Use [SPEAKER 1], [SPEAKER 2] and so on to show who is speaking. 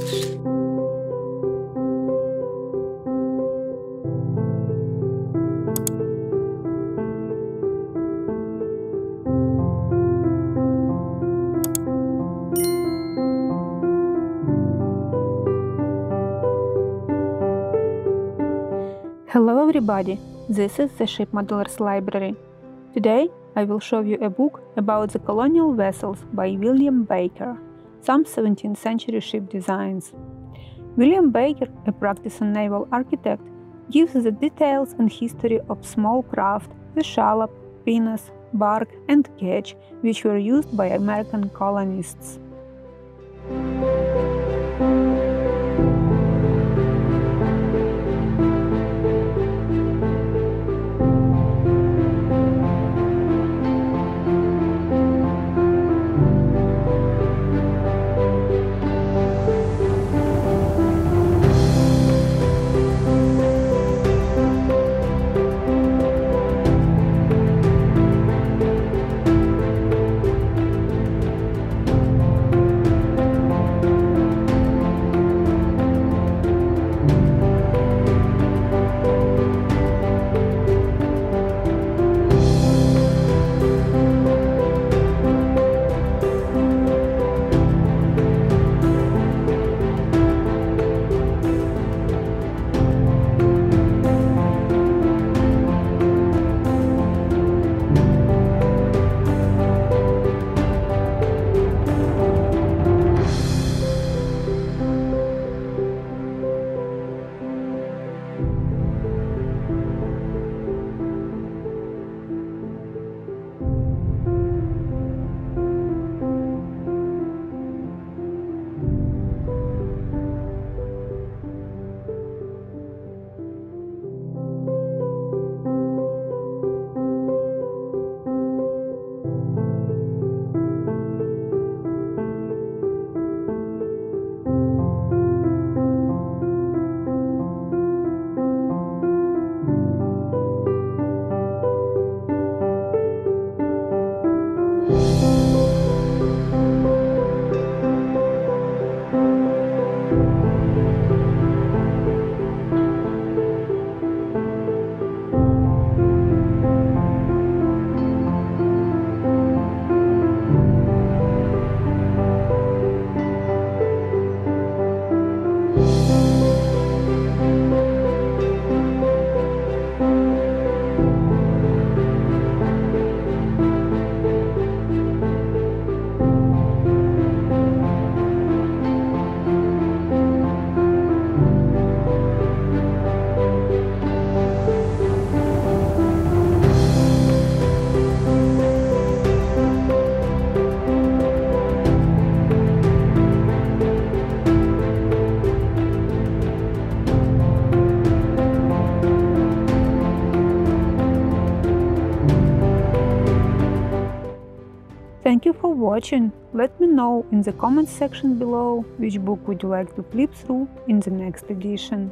[SPEAKER 1] Hello everybody, this is the Ship Modelers Library. Today I will show you a book about the colonial vessels by William Baker, some 17th century ship designs. William Baker, a practicing naval architect, gives the details and history of small craft, the shallop, pinnace, bark and ketch which were used by American colonists. Thank you for watching. Let me know in the comments section below which book would you like to flip through in the next edition.